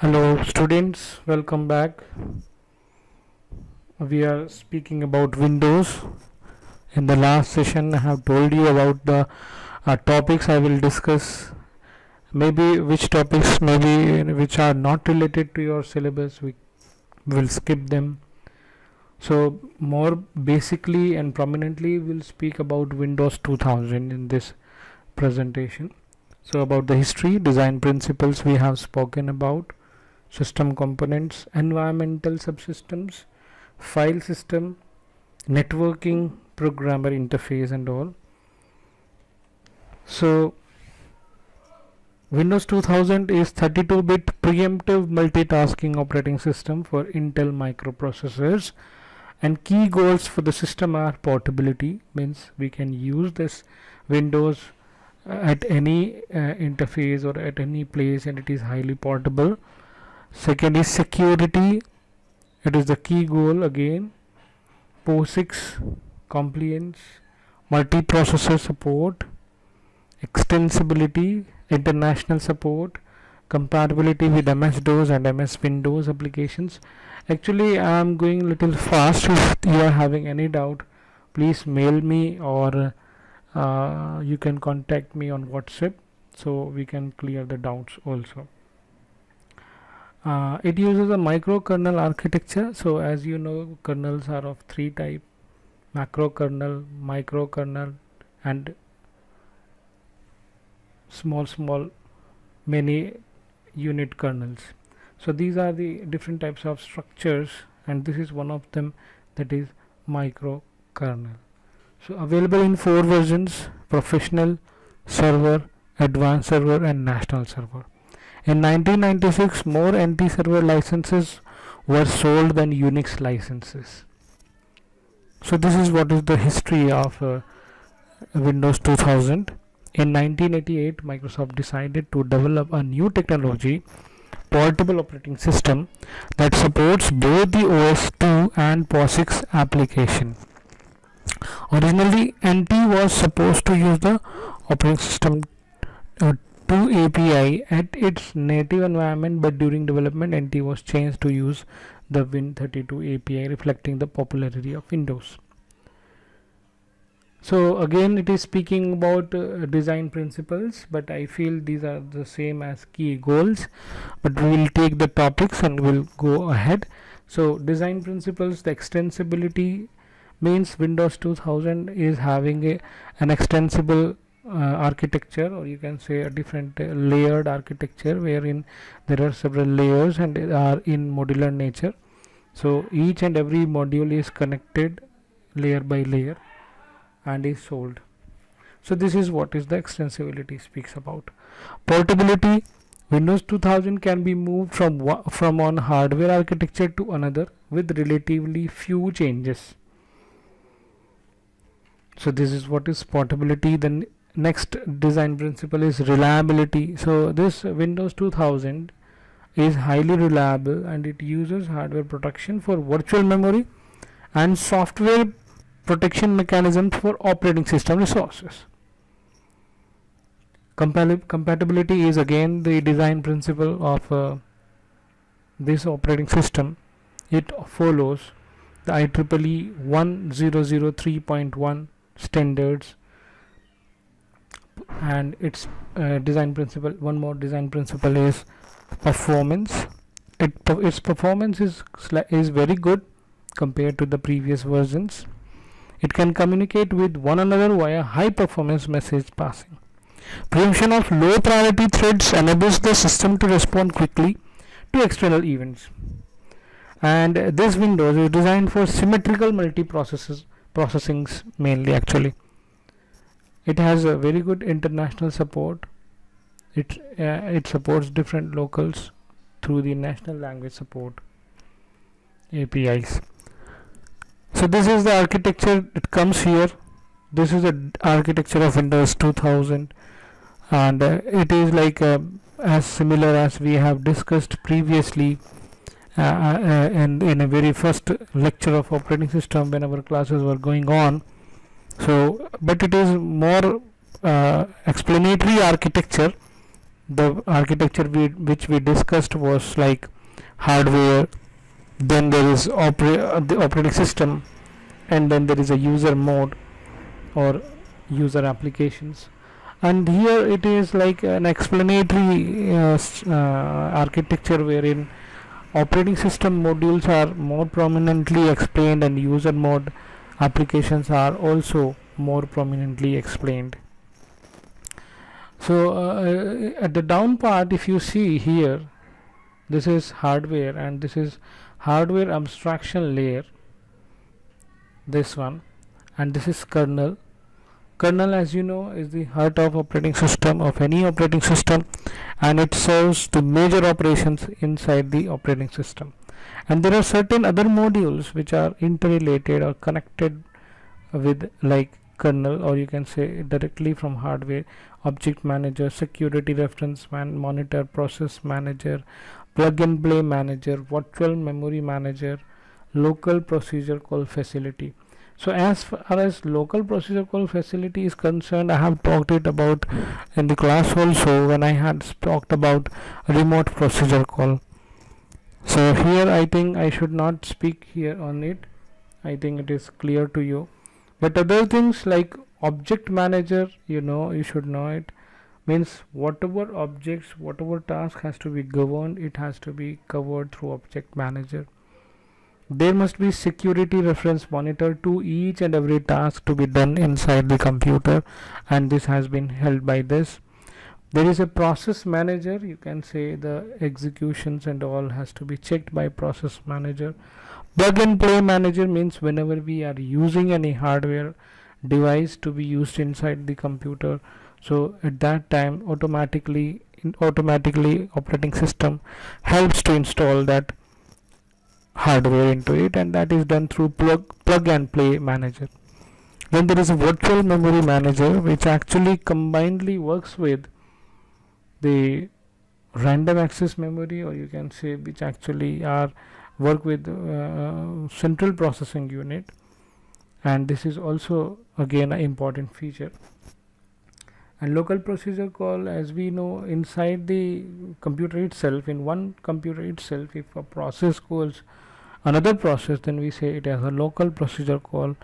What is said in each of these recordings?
Hello students, welcome back. We are speaking about Windows. In the last session I have told you about the topics I will discuss. Maybe which topics maybe which are not related to your syllabus we will skip them. So more basically and prominently we'll speak about Windows 2000 in this presentation. So about the history, design principles we have spoken about, system components, environmental subsystems, file system, networking, programmer interface and all. So Windows 2000 is 32-bit preemptive multitasking operating system for Intel microprocessors, and key goals for the system are portability, means we can use this Windows at any interface or at any place and it is highly portable. Second is security, it is the key goal again. POSIX compliance, multiprocessor support, extensibility, international support, compatibility with MS-DOS and MS Windows applications. Actually I am going little fast. If you are having any doubt, please mail me or you can contact me on WhatsApp so we can clear the doubts also. It uses a microkernel architecture. So as you know, kernels are of three types: macrokernel, microkernel and small many unit kernels. So these are the different types of structures and this is one of them, that is microkernel. So available in 4 versions: professional, server, advanced server and national server. In 1996, more NT server licenses were sold than Unix licenses. So this is what is the history of Windows 2000. In 1988, Microsoft decided to develop a new technology, portable operating system, that supports both the OS/2 and POSIX application. Originally, NT was supposed to use the operating system 2 API at its native environment, but during development NT was changed to use the Win32 API, reflecting the popularity of Windows. So again it is speaking about design principles, but I feel these are the same as key goals, but we will take the topics and we'll go ahead. So design principles, the extensibility means Windows 2000 is having an extensible architecture, or you can say a different layered architecture wherein there are several layers and they are in modular nature. So each and every module is connected layer by layer and is sold. So this is what is the extensibility speaks about. Portability, Windows 2000 can be moved from one hardware architecture to another with relatively few changes. So this is what is portability. Then next design principle is reliability. So this Windows 2000 is highly reliable and it uses hardware protection for virtual memory and software protection mechanisms for operating system resources. Compatibility is again the design principle of this operating system. It follows the IEEE 1003.1 standards, and its design principle, one more design principle is performance. Its performance is very good compared to the previous versions. It can communicate with one another via high performance message passing. Preemption of low priority threads enables the system to respond quickly to external events. And this Windows is designed for symmetrical processings mainly. Actually it has a very good international support. It supports different locals through the national language support APIs. So this is the architecture, it comes here. This is the architecture of Windows 2000 and it is like as similar as we have discussed previously and in a very first lecture of operating system when our classes were going on. So but it is more explanatory architecture the architecture which we discussed was like hardware, then there is the operating system, and then there is a user mode or user applications. And here it is like an explanatory architecture wherein operating system modules are more prominently explained and user mode applications are also more prominently explained. So at the down part, if you see here, this is hardware and this is hardware abstraction layer, this one, and this is kernel. Kernel, as you know, is the heart of operating system of any operating system, and it serves the major operations inside the operating system. And there are certain other modules which are interrelated or connected with like kernel, or you can say directly from hardware: object manager, security reference monitor, process manager, plug and play manager, virtual memory manager, local procedure call facility. So as far as local procedure call facility is concerned, I have talked it about in the class also when I had talked about remote procedure call. So here I think I should not speak here on it. I think it is clear to you. But other things like object manager, you should know it. Means whatever objects, whatever task has to be governed, it has to be covered through object manager. There must be security reference monitor to each and every task to be done inside the computer, and this has been held by this. There is a process manager, you can say the executions and all has to be checked by process manager. Plug and play manager means whenever we are using any hardware device to be used inside the computer, so at that time automatically operating system helps to install that hardware into it, and that is done through plug and play manager. Then there is a virtual memory manager which actually combinedly works with the random access memory, or you can say which actually are work with central processing unit, and this is also again an important feature. And local procedure call, as we know, inside the computer itself, in one computer itself, if a process calls another process, then we say it as a local procedure call.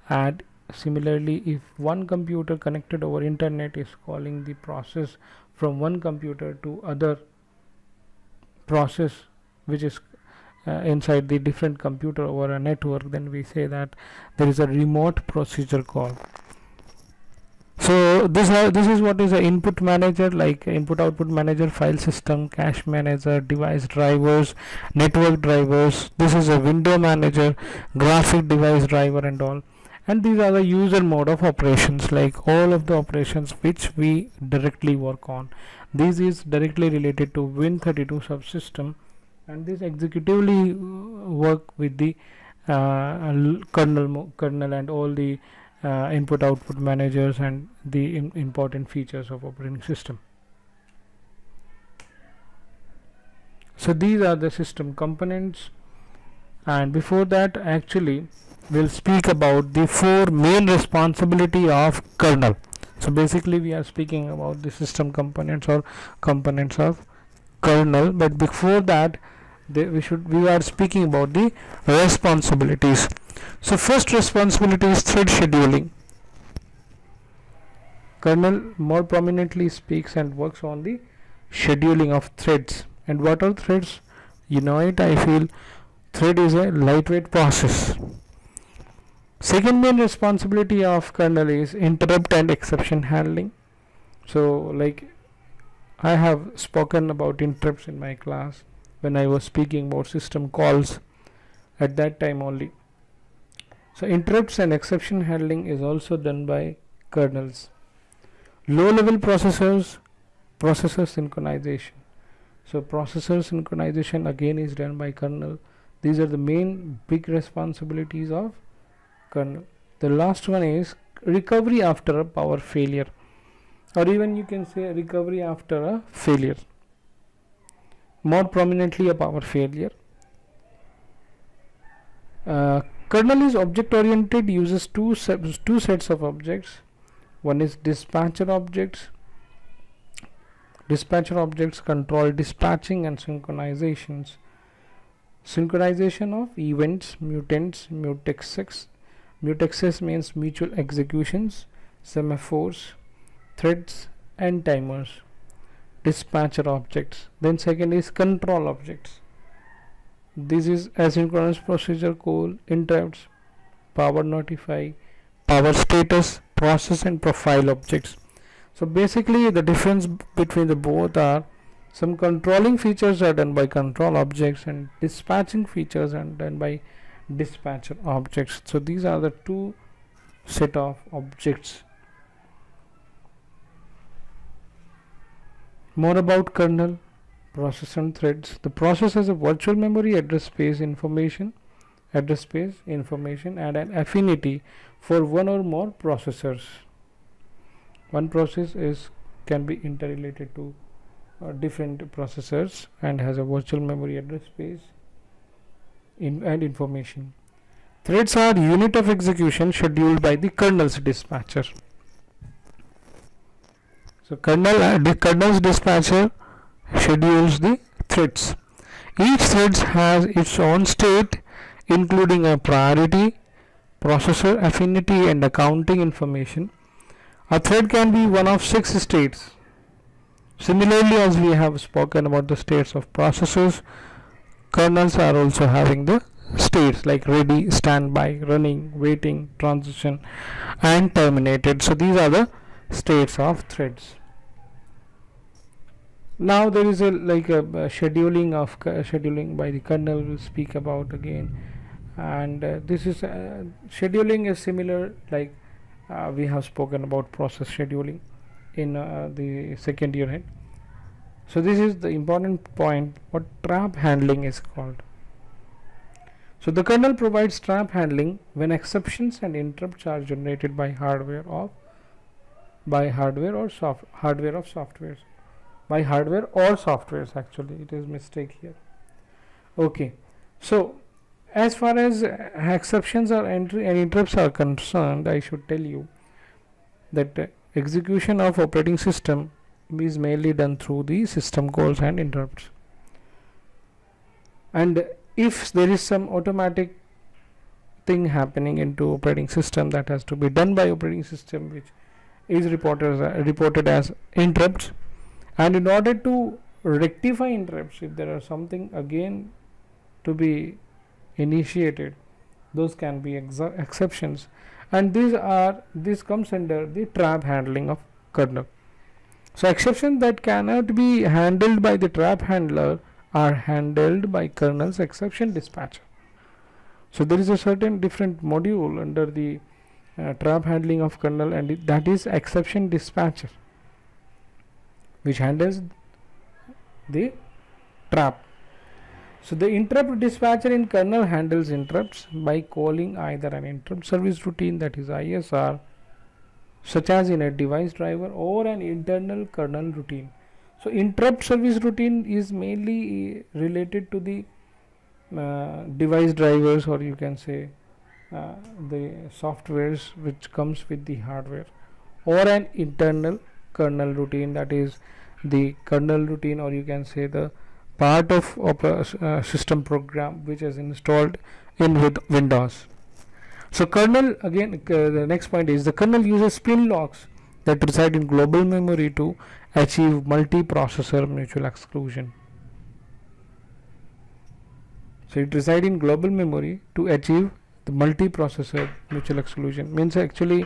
And similarly, if one computer connected over internet is calling the process from one computer to other process which is inside the different computer over a network, then we say that there is a remote procedure call. So this is what is a input manager, like input output manager, file system, cache manager, device drivers, network drivers. This is a window manager, graphic device driver and all. And these are the user mode of operations, like all of the operations which we directly work on. This is directly related to Win32 subsystem, and this executively work with the kernel and all the input output managers and the important features of operating system. So these are the system components, and before that actually we'll speak about the four main responsibility of kernel. So basically we are speaking about the system components or components of kernel, but before that we are speaking about the responsibilities. So first responsibility is thread scheduling. Kernel more prominently speaks and works on the scheduling of threads. And what are threads? You know it, I feel. Thread is a lightweight process. Second main responsibility of kernel is interrupt and exception handling. So like I have spoken about interrupts in my class when I was speaking about system calls at that time only. So interrupts and exception handling is also done by kernels. Low level processor synchronization. So processor synchronization again is done by kernel. These are the main big responsibilities of kernel. The last one is recovery after a power failure, or even you can say recovery after a failure, more prominently a power failure. Kernel is object oriented, uses two sets of objects. One is dispatcher objects, Dispatcher objects control dispatching and synchronizations. Synchronization of events, mutants, mutexes. Mutexes means mutual executions, semaphores, threads and timers. Dispatcher objects. Then second is control objects. This is asynchronous procedure call, interrupts, power notify, power status, process and profile objects. So basically the difference between the both are some controlling features are done by control objects and dispatching features are done by dispatcher objects. So these are the two set of objects. More about kernel, process and threads. The process has a virtual memory, address space information and an affinity for one or more processors. One process can be interrelated to different processors and has a virtual memory, address space and information. Threads are unit of execution scheduled by the kernel's dispatcher. So the kernel's dispatcher schedules the threads. Each thread has its own state, including a priority, processor affinity and accounting information. A thread can be one of 6 states. Similarly, as we have spoken about the states of processors, kernels are also having the states like ready, standby, running, waiting, transition and terminated. So these are the states of threads. Now there is a scheduling by the kernel. We'll speak about again, and this is scheduling is similar like we have spoken about process scheduling in the second unit. So this is the important point, what trap handling is called. So the kernel provides trap handling when exceptions and interrupts are generated by hardware or softwares. Actually it is mistake here. Okay, so as far as exceptions or entry and interrupts are concerned, I should tell you that execution of operating system is mainly done through the system calls and interrupts. And if there is some automatic thing happening into operating system that has to be done by operating system, which is reported as interrupts, and in order to rectify interrupts, if there are something again to be initiated, those can be exceptions, and this comes under the trap handling of kernel. So exceptions that cannot be handled by the trap handler are handled by kernel's exception dispatcher. So there is a certain different module under the trap handling of kernel, and that is exception dispatcher, which handles the trap. So the interrupt dispatcher in kernel handles interrupts by calling either an interrupt service routine, that is ISR, such as in a device driver, or an internal kernel routine. So interrupt service routine is mainly related to the device drivers, or you can say the softwares which comes with the hardware, or an internal kernel routine, that is the kernel routine, or you can say the part of system program which is installed in with Windows. So kernel, again the next point is the kernel uses spin locks that reside in global memory to achieve multi-processor mutual exclusion. So it resides in global memory to achieve the multi-processor mutual exclusion. Means actually